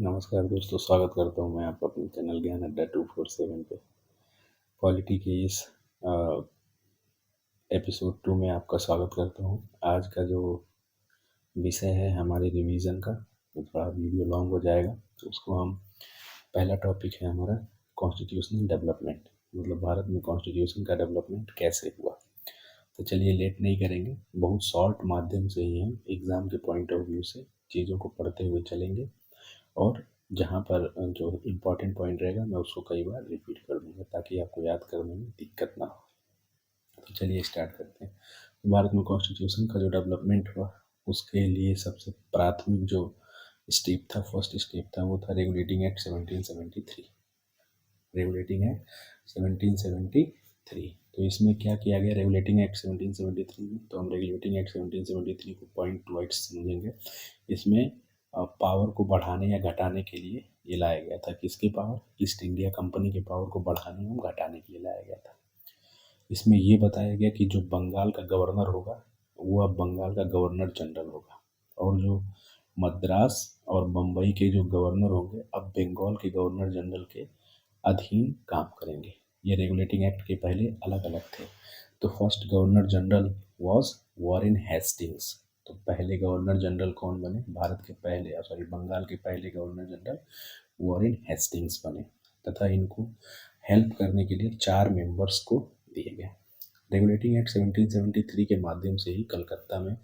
नमस्कार दोस्तों, स्वागत करता हूँ मैं आपका अपने चैनल ज्ञान अड्डा 247 पे। पॉलिटी के इस एपिसोड 2 में आपका स्वागत करता हूँ। आज का जो विषय है हमारे रिवीजन का, वो थोड़ा वीडियो लॉन्ग हो जाएगा, तो उसको हम पहला टॉपिक है हमारा कॉन्स्टिट्यूशनल डेवलपमेंट, मतलब भारत में कॉन्स्टिट्यूशन का डेवलपमेंट कैसे हुआ। तो चलिए लेट नहीं करेंगे, बहुत शॉर्ट माध्यम से ही हम एग्ज़ाम के पॉइंट ऑफ व्यू से चीज़ों को पढ़ते हुए चलेंगे और जहाँ पर जो इम्पोर्टेंट पॉइंट रहेगा मैं उसको कई बार रिपीट कर दूंगा ताकि आपको याद करने में दिक्कत ना हो। तो चलिए स्टार्ट करते हैं। भारत में कॉन्स्टिट्यूशन का जो डेवलपमेंट हुआ उसके लिए सबसे प्राथमिक जो स्टेप था, फर्स्ट स्टेप था, वो था रेगुलेटिंग एक्ट 1773। Regulating act 1773। तो इसमें क्या किया गया रेगुलेटिंग एक्ट 1773 में? तो हम रेगुलेटिंग एक्ट 1773 को पॉइंट वाइज समझेंगे। इसमें पावर को बढ़ाने या घटाने के लिए ये लाया गया था। किसकी पावर? ईस्ट इंडिया कंपनी के पावर को बढ़ाने एवं घटाने के लिए लाया गया था। इसमें ये बताया गया कि जो बंगाल का गवर्नर होगा वो अब बंगाल का गवर्नर जनरल होगा, और जो मद्रास और बम्बई के जो गवर्नर होंगे अब बंगाल के गवर्नर जनरल के अधीन काम करेंगे। ये रेगुलेटिंग एक्ट के पहले अलग अलग थे। तो first governor general was Warren Hastings. तो पहले गवर्नर जनरल कौन बने? भारत के पहले बंगाल के पहले गवर्नर जनरल वॉरेन हेस्टिंग्स बने, तथा इनको हेल्प करने के लिए 4 मेंबर्स को दिए गए। रेगुलेटिंग एक्ट 1773 के माध्यम से ही कलकत्ता में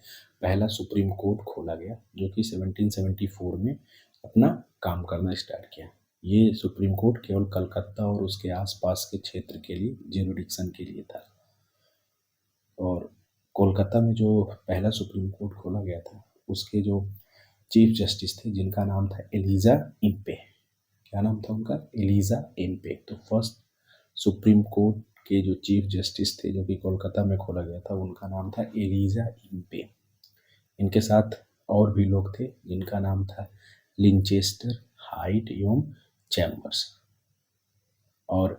पहला सुप्रीम कोर्ट खोला गया, जो कि 1774 में अपना काम करना स्टार्ट किया। ये सुप्रीम कोर्ट केवल कलकत्ता और उसके आसपास के क्षेत्र के लिए ज्यूरिडिक्शन के लिए था। और कोलकाता में जो पहला सुप्रीम कोर्ट खोला गया था उसके जो चीफ जस्टिस थे जिनका नाम था एलिजा इम्पे। क्या नाम था उनका? Elijah Impey. तो फर्स्ट सुप्रीम कोर्ट के जो चीफ जस्टिस थे जो कि कोलकाता में खोला गया था उनका नाम था एलिजा इम्पे। इनके साथ और भी लोग थे जिनका नाम था लिंचेस्टर, हाइट एवं चैम्बर्स। और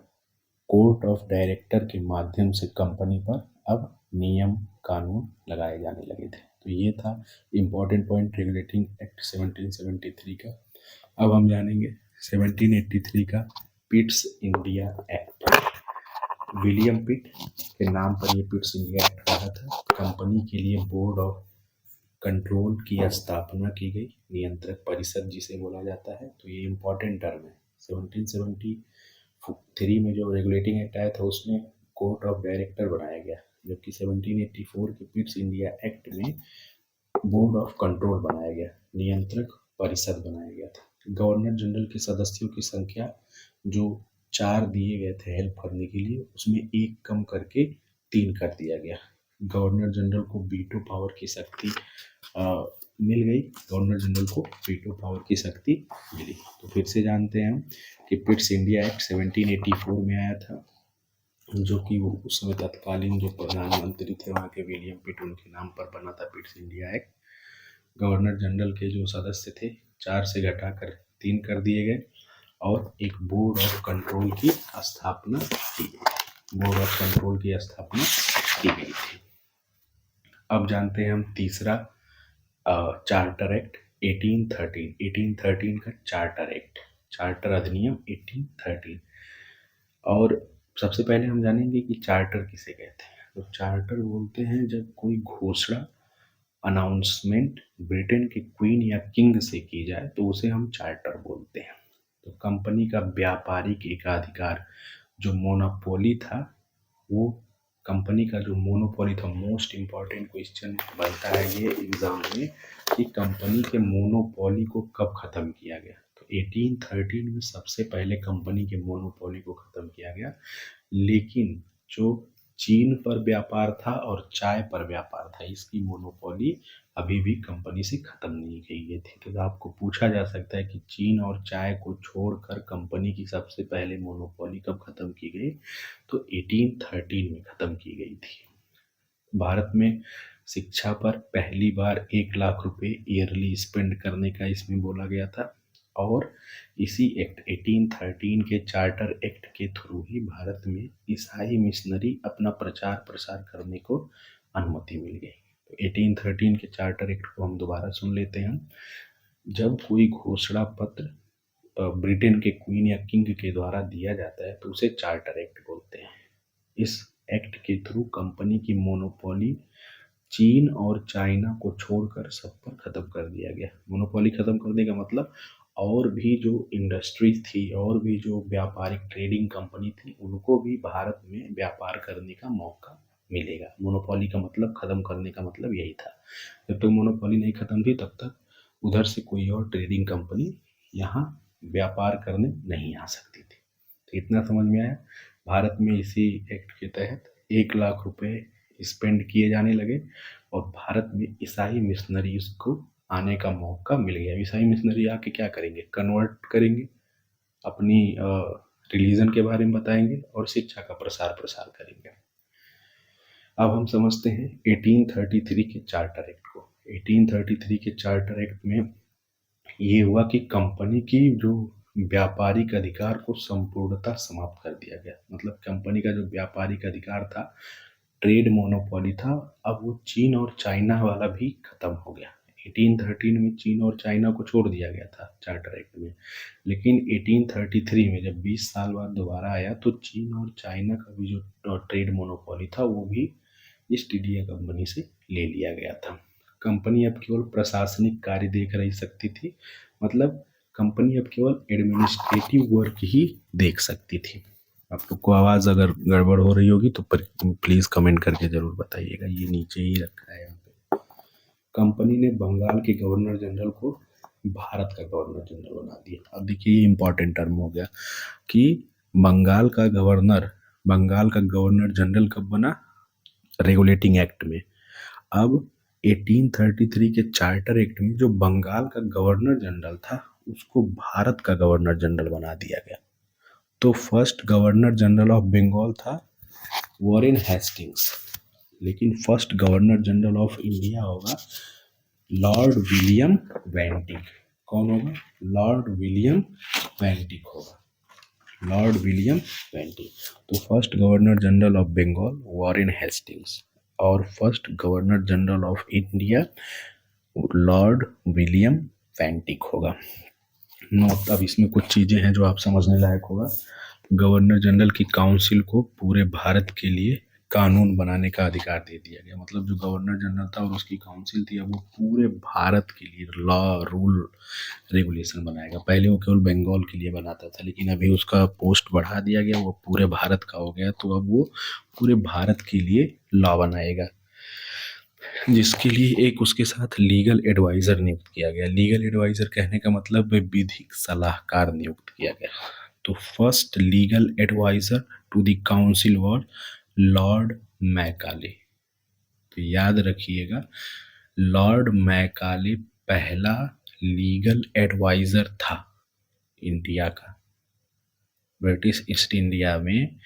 कोर्ट ऑफ डायरेक्टर के माध्यम से कंपनी पर अब नियम कानून लगाए जाने लगे थे। तो ये था इम्पोर्टेंट पॉइंट रेगुलेटिंग एक्ट 1773 का। अब हम जानेंगे 1783 का पिट्स इंडिया एक्ट। विलियम पिट के नाम पर ये पिट्स इंडिया एक्ट बना था। कंपनी के लिए बोर्ड ऑफ कंट्रोल की स्थापना की गई, नियंत्रक परिषद जिसे बोला जाता है। तो ये इम्पोर्टेंट टर्म है। 1773 में जो रेगुलेटिंग एक्ट आया था उसमें कोर्ट ऑफ डायरेक्टर बनाया गया, जबकि 1784 के पिट्स इंडिया एक्ट में बोर्ड ऑफ कंट्रोल बनाया गया, नियंत्रक परिषद बनाया गया था। गवर्नर जनरल के सदस्यों की संख्या जो 4 दिए गए थे हेल्प करने के लिए, उसमें 1 कम करके 3 कर दिया गया। गवर्नर जनरल को वीटो पावर की शक्ति मिल गई। गवर्नर जनरल को वीटो पावर की शक्ति मिली। तो फिर से जानते हैं हम कि पिट्स इंडिया एक्ट 1784 में आया था, जो कि वो उस समय तत्कालीन जो प्रधानमंत्री थे वहाँ के विलियम पिट, उनके नाम पर बना था Pitt's India act. Governor general के जो सदस्य थे 4 से घटाकर 3 कर दिए गए और एक बोर्ड ऑफ कंट्रोल की स्थापना की गई। बोर्ड ऑफ कंट्रोल की स्थापना की गई थी। अब जानते हैं हम तीसरा चार्टर एक्ट 1813। 1813 का चार्टर एक्ट, चार्टर अधिनियम 1813। और सबसे पहले हम जानेंगे कि चार्टर किसे कहते हैं। तो चार्टर बोलते हैं जब कोई घोषणा, अनाउंसमेंट ब्रिटेन के क्वीन या किंग से की जाए तो उसे हम चार्टर बोलते हैं। तो कंपनी का व्यापारिक एकाधिकार जो मोनोपोली था, वो कंपनी का जो मोनोपोली था, मोस्ट इम्पॉर्टेंट क्वेश्चन बनता है ये एग्जाम में कि कंपनी के मोनोपोली को कब खत्म किया गया। तो 1813 में सबसे पहले कंपनी के मोनोपोली को खत्म किया गया, लेकिन जो चीन पर व्यापार था और चाय पर व्यापार था, इसकी मोनोपोली अभी भी कंपनी से खत्म नहीं की गई थी। तो आपको पूछा जा सकता है कि चीन और चाय को छोड़कर कंपनी की सबसे पहले मोनोपोली कब खत्म की गई? तो 1813 में खत्म की गई थी। भारत में शिक्षा पर पहली बार 1 लाख रुपए ईयरली स्पेंड करने का इसमें बोला गया था, और इसी एक्ट 1813 के चार्टर एक्ट के थ्रू ही भारत में ईसाई मिशनरी अपना प्रचार प्रसार करने को अनुमति मिल गई। तो 1813 के चार्टर एक्ट को हम दोबारा सुन लेते हैं। जब कोई घोषणा पत्र ब्रिटेन के क्वीन या किंग के द्वारा दिया जाता है तो उसे चार्टर एक्ट बोलते हैं। इस एक्ट के थ्रू कंपनी की मोनोपोली चीन और चाइना को छोड़कर सब पर खत्म कर दिया गया। मोनोपोली खत्म करने का मतलब और भी जो इंडस्ट्रीज थी और भी जो व्यापारिक ट्रेडिंग कंपनी थी उनको भी भारत में व्यापार करने का मौका मिलेगा। मोनोपोली का मतलब खत्म करने का मतलब यही था। जब तक मोनोपोली नहीं खत्म थी तब तक उधर से कोई और ट्रेडिंग कंपनी यहाँ व्यापार करने नहीं आ सकती थी। तो इतना समझ में आया। भारत में इसी एक्ट के तहत 1 लाख रुपए स्पेंड किए जाने लगे और भारत में ईसाई मिशनरीज को आने का मौका मिल गया। ईसाई मिशनरी आके क्या करेंगे? कन्वर्ट करेंगे, अपनी रिलीजन के बारे में बताएंगे और शिक्षा का प्रसार करेंगे। अब हम समझते हैं 1833 के चार्टर एक्ट को। 1833 के चार्टर एक्ट में ये हुआ कि कंपनी की जो व्यापारिक अधिकार को संपूर्णतः समाप्त कर दिया गया। मतलब कंपनी का जो व्यापारिक अधिकार था, ट्रेड मोनोपोली था, अब वो चीन और चाइना वाला भी खत्म हो गया। 1813 में चीन और चाइना को छोड़ दिया गया था चार्टर एक्ट में, लेकिन 1833 में जब 20 साल बाद दोबारा आया तो चीन और चाइना का भी जो ट्रेड मोनोपोली था वो भी ईस्ट इंडिया कंपनी से ले लिया गया था। कंपनी अब केवल प्रशासनिक कार्य देख रही सकती थी, मतलब कंपनी अब केवल एडमिनिस्ट्रेटिव वर्क ही देख सकती थी। आप लोग को आवाज़ अगर गड़बड़ हो रही होगी तो प्लीज़ कमेंट करके ज़रूर बताइएगा। ये नीचे ही रखा है यहाँ पे। कंपनी ने बंगाल के गवर्नर जनरल को भारत का गवर्नर जनरल बना दिया। अब देखिए ये इंपॉर्टेंट टर्म हो गया कि बंगाल का गवर्नर जनरल कब बना? रेगुलेटिंग एक्ट में। अब 1833 के चार्टर एक्ट में जो बंगाल का गवर्नर जनरल था उसको भारत का गवर्नर जनरल बना दिया गया। तो first governor general of Bengal था वॉरेन हेस्टिंग्स, लेकिन first governor general of India होगा लॉर्ड विलियम बेंटिक। कौन होगा? लॉर्ड विलियम बेंटिक होगा। Lord William Bentinck. तो first governor general of Bengal Warren Hastings और first governor general of India lord William Bentinck होगा। Note, अब इसमें कुछ चीज़ें हैं जो आप समझने लायक होगा। गवर्नर जनरल की काउंसिल को पूरे भारत के लिए कानून बनाने का अधिकार दे दिया गया। मतलब जो गवर्नर जनरल था और उसकी काउंसिल थी अब वो पूरे भारत के लिए लॉ, रूल, रेगुलेशन बनाएगा। पहले वो केवल बंगाल के लिए बनाता था, लेकिन अभी उसका पोस्ट बढ़ा दिया गया, वो पूरे भारत का हो गया। तो अब वो पूरे भारत के लिए लॉ बनाएगा, जिसके लिए एक उसके साथ लीगल एडवाइज़र नियुक्त किया गया। लीगल एडवाइज़र कहने का मतलब विधिक सलाहकार नियुक्त किया गया। तो first legal adviser to the council was lord Macaulay. तो याद रखिएगा, लॉर्ड मैकाले पहला लीगल एडवाइज़र था इंडिया का। ब्रिटिश ईस्ट इंडिया में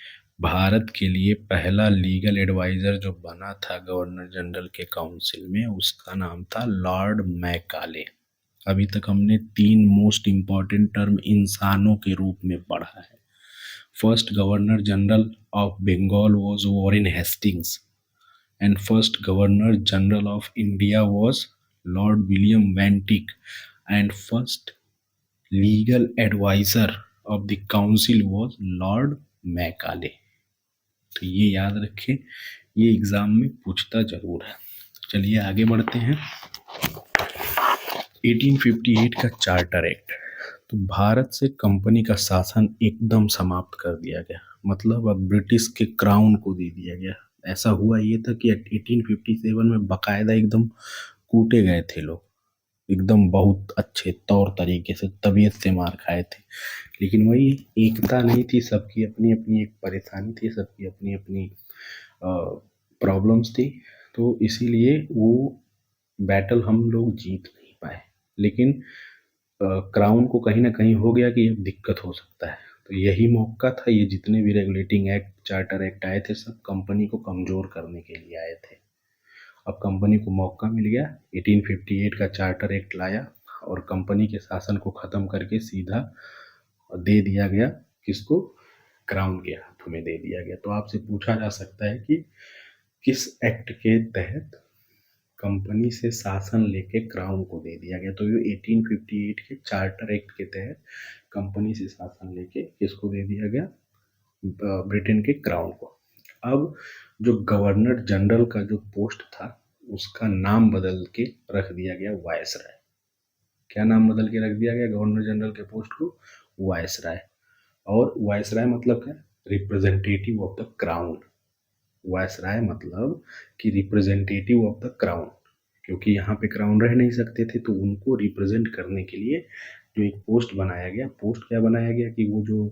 भारत के लिए पहला लीगल एडवाइज़र जो बना था गवर्नर जनरल के काउंसिल में, उसका नाम था लॉर्ड मैकाले। अभी तक हमने 3 मोस्ट इम्पॉर्टेंट टर्म इंसानों के रूप में पढ़ा है। First governor general of Bengal was Warren Hastings and first governor general of India was lord William Bentinck and first legal adviser of the council was lord Macaulay. तो ये याद रखें, ये एग्जाम में पूछता जरूर है। चलिए आगे बढ़ते हैं। 1858 का चार्टर एक्ट। तो भारत से कंपनी का शासन एकदम समाप्त कर दिया गया, मतलब अब ब्रिटिश के क्राउन को दे दिया गया। ऐसा हुआ ये था कि 1857 में बाकायदा एकदम कूटे गए थे लोग, एकदम बहुत अच्छे तौर तरीके से, तबीयत से मार खाए थे। लेकिन वही एकता नहीं थी, सबकी अपनी अपनी एक परेशानी थी, सबकी अपनी अपनी प्रॉब्लम्स थी। तो इसीलिए वो बैटल हम लोग जीत नहीं पाए। लेकिन क्राउन को कहीं ना कहीं हो गया कि अब दिक्कत हो सकता है, तो यही मौका था। ये जितने भी रेगुलेटिंग एक्ट, चार्टर एक्ट आए थे, सब कंपनी को कमज़ोर करने के लिए आए थे। अब कंपनी को मौका मिल गया, 1858 का चार्टर एक्ट लाया और कंपनी के शासन को ख़त्म करके सीधा दे दिया गया किसको? क्राउन के हाथों में दे दिया गया। तो आपसे पूछा जा सकता है कि किस एक्ट के तहत कंपनी से शासन लेके क्राउन को दे दिया गया। तो ये 1858 के चार्टर एक्ट के तहत कंपनी से शासन लेके किसको दे दिया गया? ब्रिटेन के क्राउन को। अब जो गवर्नर जनरल का जो पोस्ट था उसका नाम बदल के रख दिया गया वायसराय। क्या नाम बदल के रख दिया गया गवर्नर जनरल के पोस्ट को? वायसराय। और वायसराय मतलब क्या? Representative of the crown. Viceroy मतलब कि रिप्रेजेंटेटिव ऑफ द क्राउन, क्योंकि यहाँ पे क्राउन रह नहीं सकते थे तो उनको रिप्रेजेंट करने के लिए जो एक पोस्ट बनाया गया। पोस्ट क्या बनाया गया कि वो जो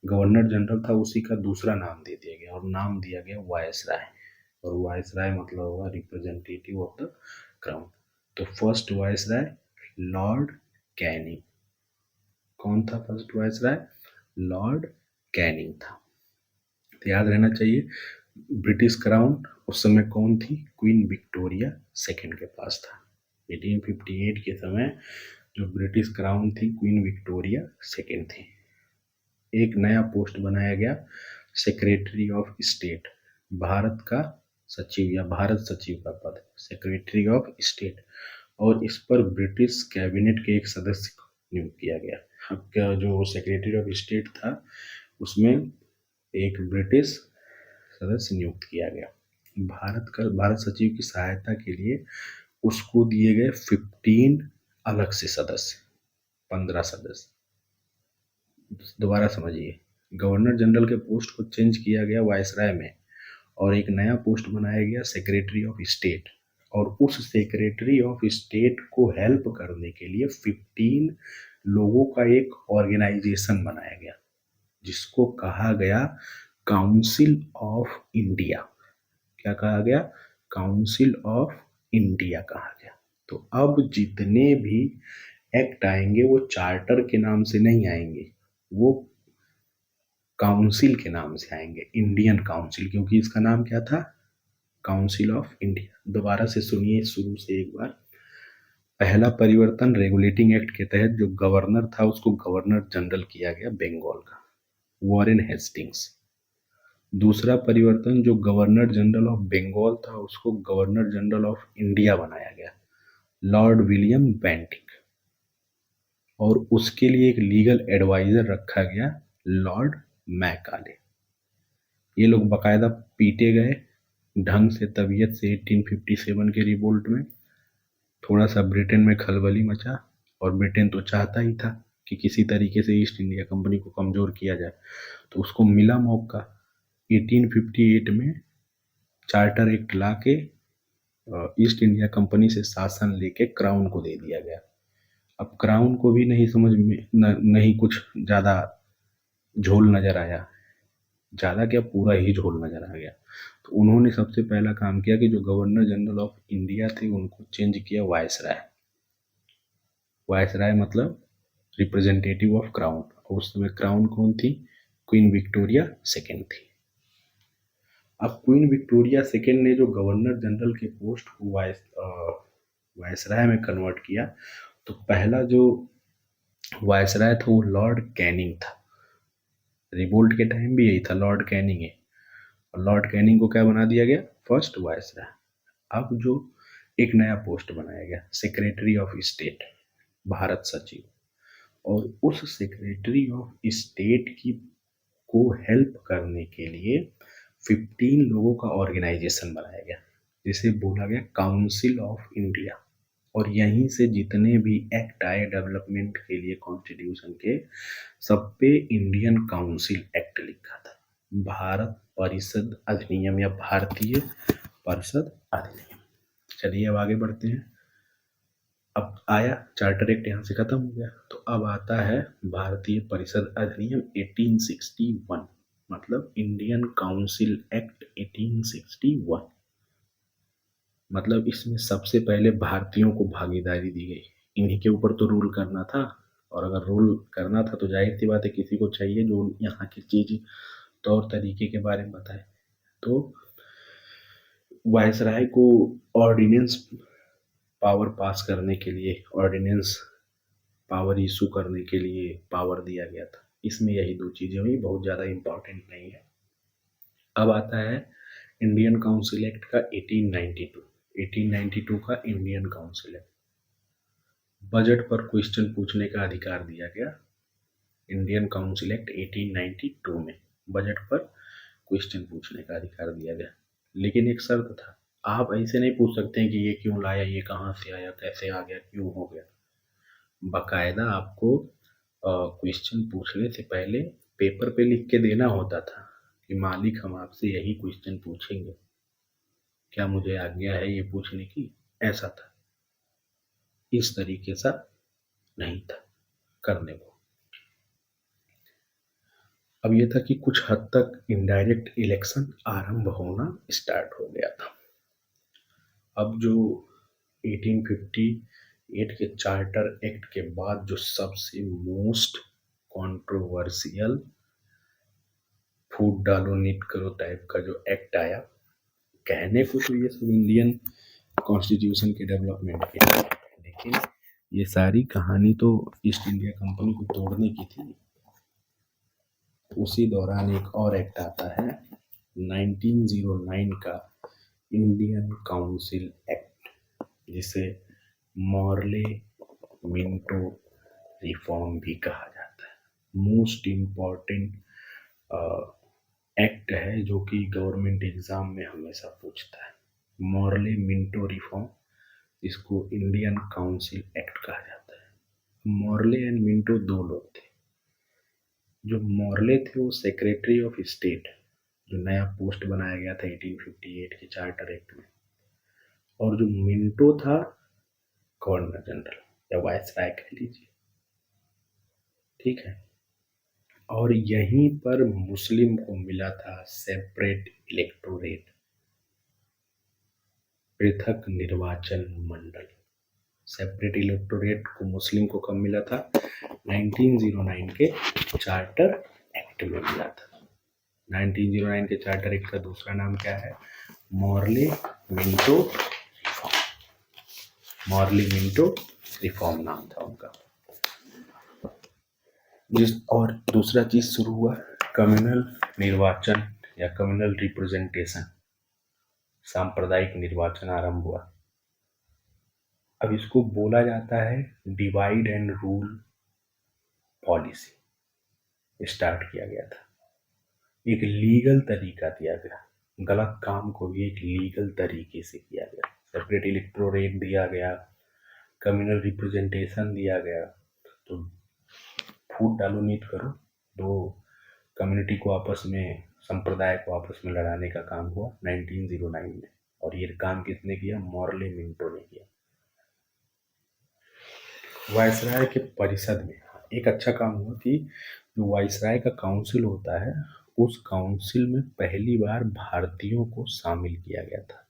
गवर्नर जनरल था उसी का दूसरा नाम दे दिया गया और नाम दिया गया वायसराय। और वायसराय मतलब हुआ रिप्रेजेंटेटिव ऑफ द क्राउन। तो फर्स्ट वायसराय लॉर्ड कैनिंग। कौन था फर्स्ट वायसराय? लॉर्ड कैनिंग था। तो याद रहना चाहिए ब्रिटिश क्राउन उस समय कौन थी? क्वीन विक्टोरिया सेकेंड के पास था। 1858 के समय जो ब्रिटिश क्राउन थी क्वीन विक्टोरिया सेकेंड थी। एक नया पोस्ट बनाया गया सेक्रेटरी ऑफ स्टेट, भारत का सचिव या भारत सचिव का पद, सेक्रेटरी ऑफ स्टेट। और इस पर ब्रिटिश कैबिनेट के एक सदस्य को नियुक्त किया गया। अब क्या जो सेक्रेटरी ऑफ स्टेट था उसमें एक ब्रिटिश सदस्य नियुक्त किया गया। भारत सचिव की सहायता के लिए उसको दिए गए 15 अलग से सदस्य, 15 सदस्य। दोबारा समझिए, गवर्नर जनरल के पोस्ट को चेंज किया गया वायसराय में और एक नया पोस्ट बनाया गया सेक्रेटरी ऑफ स्टेट। और उस सेक्रेटरी ऑफ स्टेट को हेल्प करने के लिए 15 लोगों का एक ऑर्गेनाइजेशन बनाया गया जिसको कहा गया काउंसिल ऑफ इंडिया। क्या कहा गया? काउंसिल ऑफ इंडिया कहा गया। तो अब जितने भी एक्ट आएंगे वो चार्टर के नाम से नहीं आएंगे, वो काउंसिल के नाम से आएंगे, इंडियन काउंसिल, क्योंकि इसका नाम क्या था? Council of India. दोबारा से सुनिए शुरू से एक बार। पहला परिवर्तन रेगुलेटिंग एक्ट के तहत जो गवर्नर था उसको गवर्नर जनरल किया गया बंगाल का, वॉरेन हेस्टिंग्स। दूसरा परिवर्तन जो गवर्नर जनरल ऑफ बंगाल था उसको गवर्नर जनरल ऑफ इंडिया बनाया गया, लॉर्ड विलियम बेंटिक। और उसके लिए एक लीगल एडवाइजर रखा गया, लॉर्ड मैकाले। ये लोग बाकायदा पीटे गए ढंग से तबीयत से 1857 के रिवोल्ट में। थोड़ा सा ब्रिटेन में खलबली मचा और ब्रिटेन तो चाहता ही था कि किसी तरीके से ईस्ट इंडिया कंपनी को कमज़ोर किया जाए, तो उसको मिला मौका। 1858 में चार्टर एक्ट ला के ईस्ट इंडिया कंपनी से शासन लेके क्राउन को दे दिया गया। अब क्राउन को भी नहीं समझ में नहीं कुछ ज़्यादा झोल नज़र आया, ज़्यादा क्या पूरा ही झोल नज़र आ गया। तो उन्होंने सबसे पहला काम किया कि जो गवर्नर जनरल ऑफ इंडिया थे उनको चेंज किया वायसराय। वायसराय मतलब रिप्रेजेंटेटिव ऑफ क्राउन। उस समय क्राउन कौन थी? क्वीन विक्टोरिया सेकेंड थी। अब क्वीन विक्टोरिया सेकेंड ने जो गवर्नर जनरल के पोस्ट को वायसराय में कन्वर्ट किया, तो पहला जो वायसराय था वो लॉर्ड कैनिंग था। रिवोल्ट के टाइम भी यही था, लॉर्ड कैनिंग है। और लॉर्ड कैनिंग को क्या बना दिया गया? First viceroy. अब जो एक नया पोस्ट बनाया गया सेक्रेटरी ऑफ स्टेट, भारत सचिव। और उस सेक्रेटरी ऑफ स्टेट की को हेल्प करने के लिए 15 लोगों का ऑर्गेनाइजेशन बनाया गया जिसे बोला गया काउंसिल ऑफ इंडिया। और यहीं से जितने भी एक्ट आए डेवलपमेंट के लिए कॉन्स्टिट्यूशन के, सब पे इंडियन काउंसिल एक्ट लिखा था, भारत परिषद अधिनियम या भारतीय परिषद अधिनियम। चलिए अब आगे बढ़ते हैं। अब आया चार्टर एक्ट, यहाँ से खत्म हो गया, तो अब आता है भारतीय परिषद अधिनियम 1861, मतलब इंडियन काउंसिल एक्ट 1861। मतलब इसमें सबसे पहले भारतीयों को भागीदारी दी गई, इन्हीं के ऊपर तो रूल करना था। और अगर रूल करना था तो जाहिर सी बात है किसी को चाहिए जो यहाँ की चीज तौर तरीके के बारे में बताए। तो वायसराय को ऑर्डिनेंस पावर पास करने के लिए, ऑर्डिनेंस पावर इशू करने के लिए पावर दिया गया था। इसमें यही दो चीज़ें हुई, बहुत ज़्यादा इम्पोर्टेंट नहीं है। अब आता है इंडियन काउंसिल एक्ट का 1892। 1892 का इंडियन काउंसिल है। बजट पर क्वेश्चन पूछने का अधिकार दिया गया इंडियन काउंसिल एक्ट 1892 में। बजट पर क्वेश्चन पूछने का अधिकार दिया गया, लेकिन एक शर्त था। आप ऐसे नहीं पूछ सकते हैं कि ये क्यों लाया, ये कहाँ से आया, कैसे आ गया, क्यों हो गया। बाकायदा आपको क्वेश्चन पूछने से पहले पेपर पे लिख के देना होता था कि मालिक हम आपसे यही क्वेश्चन पूछेंगे, क्या मुझे आज्ञा है ये पूछने की। ऐसा था, इस तरीके से नहीं था करने को। अब ये था कि कुछ हद तक इनडायरेक्ट इलेक्शन आरंभ होना स्टार्ट हो गया था। अब जो 1858 के चार्टर एक्ट के बाद जो सबसे मोस्ट कंट्रोवर्शियल फूट डालो नीट करो टाइप का जो एक्ट आया, कहने को तो ये सब इंडियन कॉन्स्टिट्यूशन के डेवलपमेंट के लिए, लेकिन ये सारी कहानी तो ईस्ट इंडिया कंपनी को तोड़ने की थी। उसी दौरान एक और एक्ट आता है 1909 का इंडियन काउंसिल एक्ट, जिसे मॉर्ले मिंटो रिफॉर्म भी कहा जाता है। मोस्ट इम्पॉर्टेंट एक्ट है जो कि गवर्नमेंट एग्जाम में हमेशा पूछता है। मॉर्ले मिंटो रिफॉर्म, इसको इंडियन काउंसिल एक्ट कहा जाता है। मॉर्ले एंड मिंटो दो लोग थे। जो मॉर्ले थे वो सेक्रेटरी ऑफ स्टेट, जो नया पोस्ट बनाया गया था 1858 के चार्टर एक्ट में, और जो मिंटो था गवर्नर जनरल या वायसराय कह लीजिए, ठीक है। और यहीं पर मुस्लिम को मिला था सेपरेट इलेक्टोरेट, पृथक निर्वाचन मंडल। सेपरेट इलेक्टोरेट को मुस्लिम को कब मिला था? 1909 के चार्टर एक्ट में मिला था। 1909 के चार्टर एक्ट का दूसरा नाम क्या है? Morley Minto reform. Morley Minto reform नाम था उनका। और दूसरा चीज शुरू हुआ कम्युनल निर्वाचन या कम्युनल रिप्रेजेंटेशन, सांप्रदायिक निर्वाचन आरंभ हुआ। अब इसको बोला जाता है divide and rule policy. Start किया गया था, एक लीगल तरीका दिया गया, गलत काम को भी एक लीगल तरीके से किया गया। सेपरेट इलेक्टोरेट दिया गया, कम्युनल रिप्रेजेंटेशन दिया गया, तो फूट डालो नीट करो, दो कम्युनिटी को आपस में, संप्रदाय को आपस में लड़ाने का काम हुआ 1909 में। और ये काम किसने किया? मॉर्ले मिंटो ने किया। वायसराय के परिषद में एक अच्छा काम हुआ कि जो वायसराय का काउंसिल होता है, उस काउंसिल में पहली बार भारतीयों को शामिल किया गया था।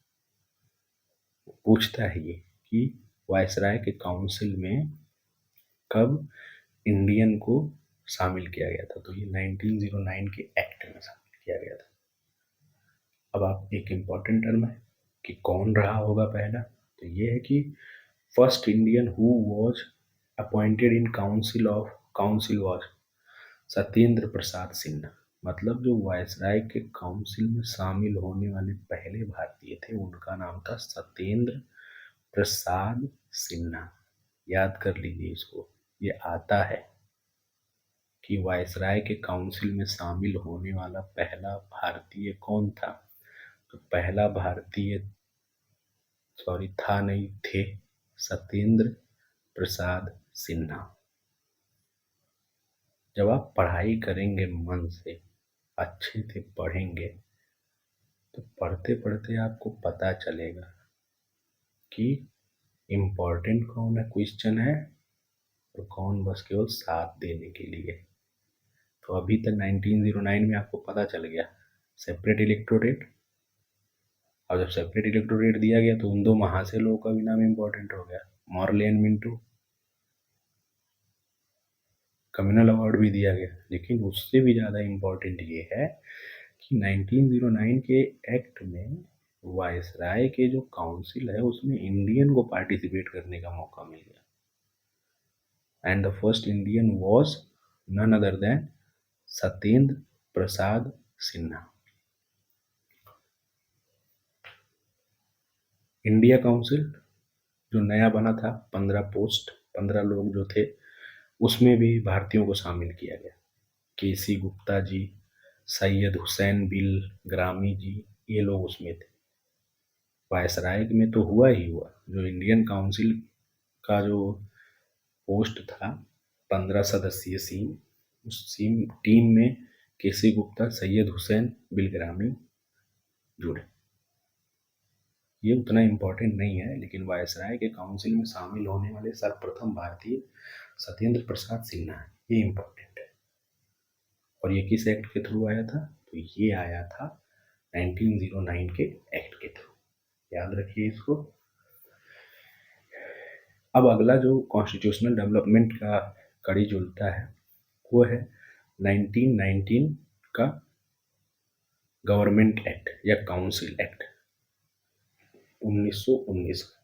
पूछता है ये कि वायसराय के काउंसिल में कब इंडियन को शामिल किया गया था, तो ये 1909 के एक्ट में शामिल किया गया था। अब आप एक इम्पॉर्टेंट टर्म है कि कौन रहा होगा पहला, तो ये है कि first Indian who was appointed in council was Satyendra Prasad Sinha. मतलब जो वायसराय के काउंसिल में शामिल होने वाले पहले भारतीय थे, उनका नाम था सत्येंद्र प्रसाद सिन्हा। याद कर लीजिए इसको, ये आता है कि वायसराय के काउंसिल में शामिल होने वाला पहला भारतीय कौन था। तो पहला भारतीय थे सत्येंद्र प्रसाद सिन्हा। जब आप पढ़ाई करेंगे मन से, अच्छे से पढ़ेंगे, तो पढ़ते पढ़ते आपको पता चलेगा कि इम्पोर्टेंट कौन है क्वेश्चन है और कौन बस केवल साथ देने के लिए। तो अभी तक 1909 में आपको पता चल गया सेपरेट इलेक्टोरेट, और जब सेपरेट इलेक्टोरेट दिया गया तो उन दो महाशयों का भी नाम इम्पोर्टेंट हो गया, Morley and Minto. Communal award भी दिया गया, लेकिन उससे भी ज़्यादा इम्पोर्टेंट ये है कि 1909 के एक्ट में वायसराय के जो काउंसिल है उसमें इंडियन को पार्टिसिपेट करने का मौका मिल गया। And the first Indian was none other than Satyendra Prasad Sinha. India council जो नया बना था, 15 लोग जो थे, उसमें भी भारतीयों को शामिल किया गया। केसी गुप्ता जी, सैयद हुसैन बिल ग्रामी जी, ये लोग उसमें थे। वायसराय में तो हुआ ही हुआ। जो इंडियन काउंसिल का जो पोस्ट था, 15 सदस्यीय उस टीम में केसी गुप्ता, सैयद हुसैन बिलग्रामी जुड़े। ये उतना इम्पोर्टेंट नहीं है, लेकिन वायसराय के काउंसिल में शामिल होने वाले सर्वप्रथम भारतीय सत्येंद्र प्रसाद सिन्हा है, ये इम्पोर्टेंट है। और ये किस एक्ट के थ्रू आया था? तो ये आया था 1909 के एक्ट के थ्रू, याद रखिए इसको। अब अगला जो कॉन्स्टिट्यूशनल डेवलपमेंट का कड़ी जुड़ता है वो है 1919 का गवर्नमेंट एक्ट या काउंसिल एक्ट 1919 का।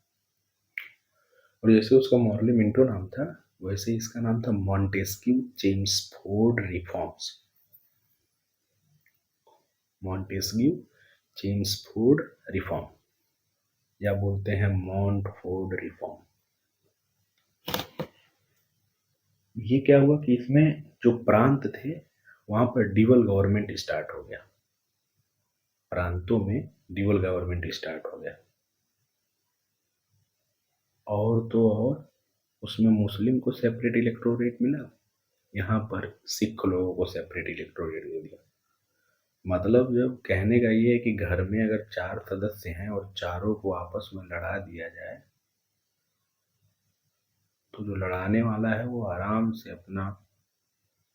और जैसे उसका मॉर्ले मिंटो नाम था, वैसे इसका नाम था Montesquieu Chelmsford reforms. Montesquieu Chelmsford reform, या बोलते हैं मॉन्टफोर्ड रिफॉर्म। ये क्या हुआ कि इसमें जो प्रांत थे वहां पर डिवल गवर्नमेंट स्टार्ट हो गया। प्रांतों में डिवल गवर्नमेंट स्टार्ट हो गया। और तो और उसमें मुस्लिम को सेपरेट इलेक्टोरेट मिला, यहाँ पर सिख लोगों को सेपरेट इलेक्टोरेट दे दिया। मतलब जब कहने का ये है कि घर में अगर 4 सदस्य हैं और चारों को आपस में लड़ा दिया जाए, तो जो लड़ाने वाला है वो आराम से अपना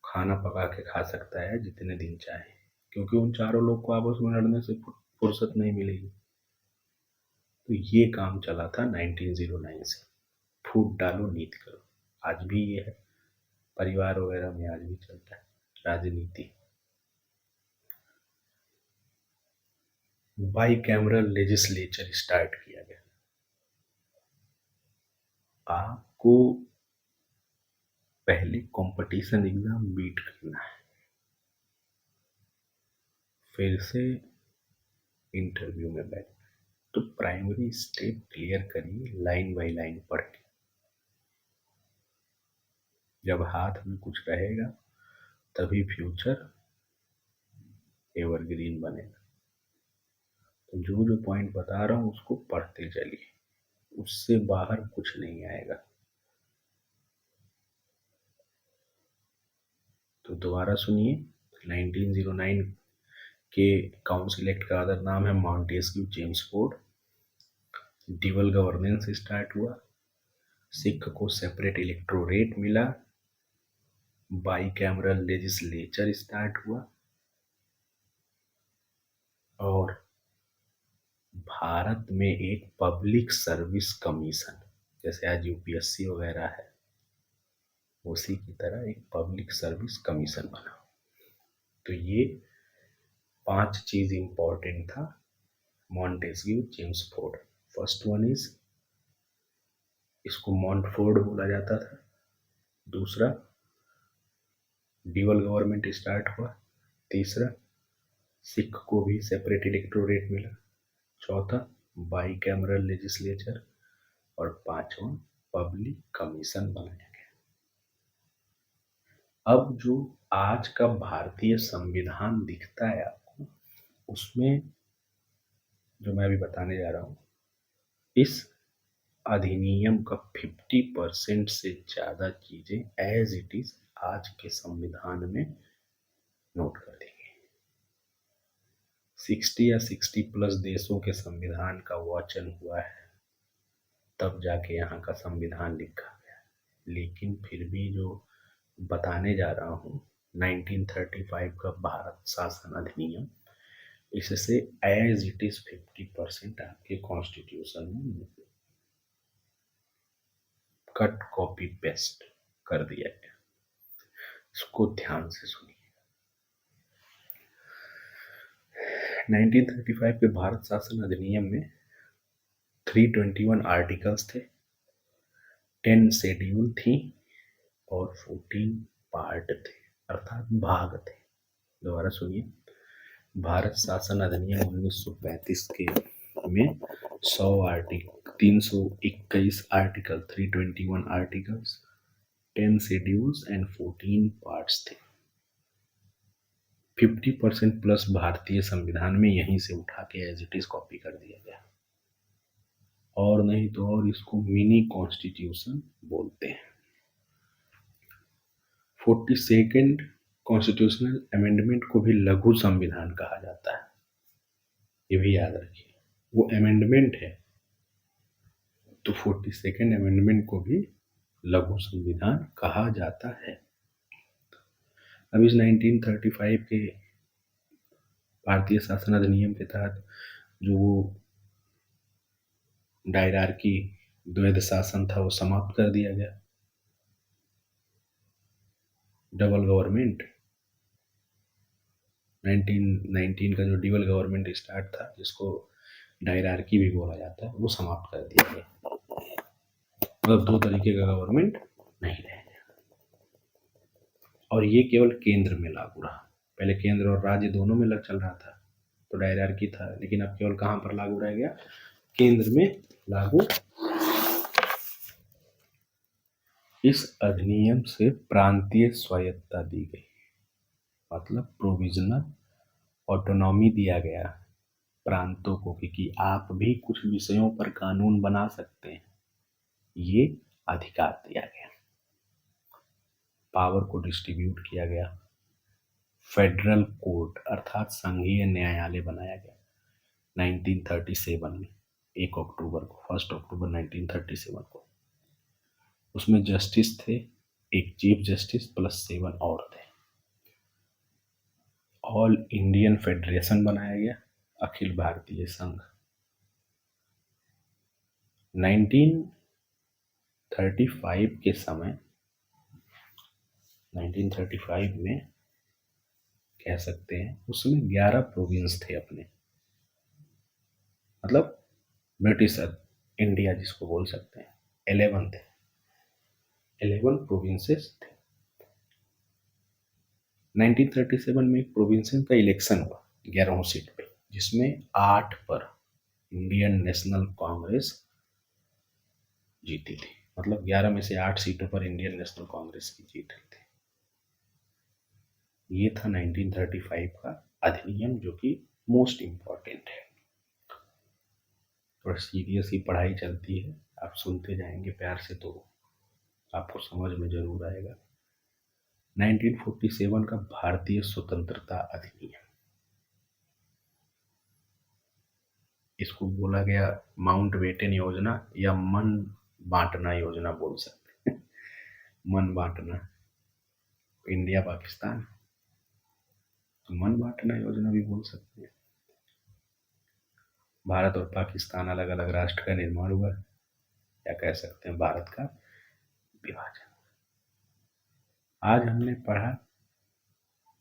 खाना पका के खा सकता है जितने दिन चाहे, क्योंकि उन चारों लोग को आपस में लड़ने से फुर्सत नहीं मिलेगी। तो ये काम चला था 1909 से। फूट डालो नीति करो, आज भी ये है। परिवार वगैरह में आज भी चलता है राजनीति। बाई कैमरल लेजिस्लेचर स्टार्ट किया गया। आपको पहले कंपटीशन एग्जाम बीट करना है, फिर से इंटरव्यू में बैठ, तो प्राइमरी स्टेप क्लियर करिए लाइन बाय लाइन पढ़ के। जब हाथ में कुछ रहेगा तभी फ्यूचर एवरग्रीन बनेगा। तो जो जो पॉइंट बता रहा हूँ उसको पढ़ते चलिए, उससे बाहर कुछ नहीं आएगा। तो दोबारा सुनिए, 1909 के काउंसिल एक्ट का अदर नाम है Montesquieu Chelmsford. Dual governance start हुआ, सिख को सेपरेट इलेक्टोरेट मिला, बाई कैमरल लेजिस्लेचर स्टार्ट हुआ, और भारत में एक पब्लिक सर्विस कमीशन, जैसे आज यूपीएससी वगैरह है, उसी की तरह एक पब्लिक सर्विस कमीशन बना। तो ये 5 चीज इंपॉर्टेंट था Montesquieu Chelmsford. First one is, इसको मॉन्टफोर्ड बोला जाता था। दूसरा, डिवल गवर्नमेंट स्टार्ट हुआ। तीसरा, सिख को भी सेपरेट इलेक्टोरेट मिला। चौथा, बाई कैमरल लेजिस्लेचर। और पांचवा, पब्लिक कमीशन बनाया गया। अब जो आज का भारतीय संविधान दिखता है आपको, उसमें जो मैं अभी बताने जा रहा हूँ, इस अधिनियम का 50% से ज्यादा चीजें एज इट इज आज के संविधान में नोट कर दी गई। 60 या 60+ देशों के संविधान का वाचन हुआ है, तब जाके यहाँ का संविधान लिखा गया। लेकिन फिर भी जो बताने जा रहा हूँ, 1935 का भारत शासन अधिनियम, इससे एज इट इज 50% आपके कॉन्स्टिट्यूशन में कट कॉपी पेस्ट कर दिया गया। इसको ध्यान से सुनिए। 1935 के भारत शासन अधिनियम में 321 आर्टिकल्स थे, 10 शेड्यूल थी और 14 पार्ट थे, अर्थात भाग थे। दोबारा सुनिए, भारत शासन अधिनियम 1935 के में 100 article, 321 article, 321 articles, 10 schedules and 14 parts थे। 50% प्लस भारतीय संविधान में यहीं से उठा के एज इट इज कॉपी कर दिया गया, और नहीं तो और इसको मिनी कॉन्स्टिट्यूशन बोलते हैं। 42nd कॉन्स्टिट्यूशनल अमेंडमेंट को भी लघु संविधान कहा जाता है, ये भी याद रखिए। वो अमेंडमेंट है तो 42nd अमेंडमेंट को भी लघु संविधान कहा जाता है। अब इस 1935 के भारतीय शासन अधिनियम के तहत जो वो डायरार्की, द्वैध शासन था, वो समाप्त कर दिया गया। डबल गवर्नमेंट 1919 का जो डबल गवर्नमेंट स्टार्ट था, जिसको डायरार्की भी बोला जाता है, वो समाप्त कर दिया गया। मतलब दो तरीके का गवर्नमेंट नहीं रह गया, और ये केवल केंद्र में लागू रहा। पहले केंद्र और राज्य दोनों में चल रहा था तो डायरार्की था, लेकिन अब केवल कहाँ पर लागू रह गया? केंद्र में लागू। इस अधिनियम से प्रांतीय स्वायत्तता दी गई, मतलब प्रोविजनल ऑटोनॉमी दिया गया प्रांतों को कि आप भी कुछ विषयों पर कानून बना सकते हैं, ये अधिकार दिया गया। पावर को डिस्ट्रीब्यूट किया गया। फेडरल कोर्ट अर्थात संघीय न्यायालय बनाया गया 1937 में, 1 अक्टूबर को, 1 अक्टूबर 1937 को। उसमें जस्टिस थे, एक चीफ जस्टिस प्लस 7 और थे। ऑल इंडियन फेडरेशन बनाया गया, अखिल भारतीय संघ। 1935 के समय, 1935 में कह सकते हैं, उसमें 11 प्रोविंस थे अपने, मतलब ब्रिटिश इंडिया जिसको बोल सकते हैं, 11 थे, 11 प्रोविंसेस थे। 1937 में एक प्रोविंस का इलेक्शन हुआ 11 सीट पे, जिसमें 8 पर इंडियन नेशनल कांग्रेस जीती थी। मतलब 11 में से 8 सीटों पर इंडियन नेशनल कांग्रेस की जीत हुई थी। ये था 1935 का अधिनियम, जो कि मोस्ट इम्पॉर्टेंट है। और सीरियस ही पढ़ाई चलती है, आप सुनते जाएंगे प्यार से तो आपको समझ में जरूर आएगा। 1947 का भारतीय स्वतंत्रता अधिनियम, इसको बोला गया माउंटबेटन योजना या मन बांटना योजना बोल सकते हैं। मन बांटना, इंडिया पाकिस्तान, तो मन बांटना योजना भी बोल सकते हैं। भारत और पाकिस्तान अलग अलग राष्ट्र का निर्माण हुआ, या कह सकते हैं भारत का विभाजन। आज हमने पढ़ा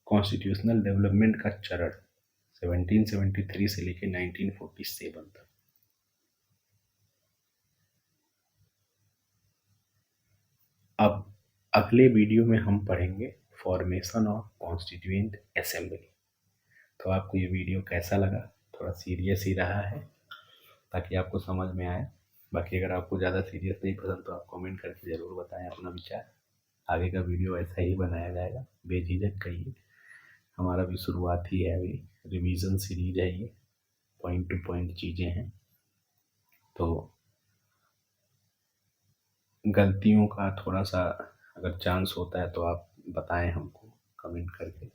कॉन्स्टिट्यूशनल डेवलपमेंट का चरण 1773 से लेकर 1947 तक। अब अगले वीडियो में हम पढ़ेंगे फॉर्मेशन ऑफ कॉन्स्टिट्यूएंट असेंबली। तो आपको ये वीडियो कैसा लगा? थोड़ा सीरियस ही रहा है, ताकि आपको समझ में आए। बाकी अगर आपको ज़्यादा सीरियस नहीं पसंद तो आप कमेंट करके ज़रूर बताएं अपना विचार। आगे का वीडियो ऐसा ही बनाया जाएगा, बेझिझक कहिए। हमारा भी शुरुआत ही है, अभी रिवीजन सीरीज है ये, पॉइंट टू पॉइंट चीज़ें हैं, तो गलतियों का थोड़ा सा अगर चांस होता है तो आप बताएं हमको कमेंट करके।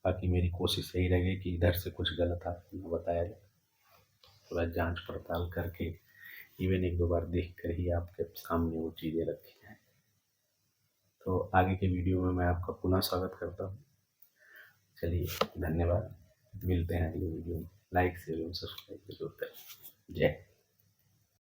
बाकी मेरी कोशिश यही रहेगी कि इधर से कुछ गलत आपको न बताया जाए, थोड़ा जांच पड़ताल करके, इवन 1-2 बार देख कर ही आपके सामने वो चीज़ें रखी जाएँ। तो आगे के वीडियो में मैं आपका पुनः स्वागत करता हूँ। चलिए, धन्यवाद। मिलते हैं अगले वीडियो में। लाइक शेयर और सब्सक्राइब जरूर करें। जय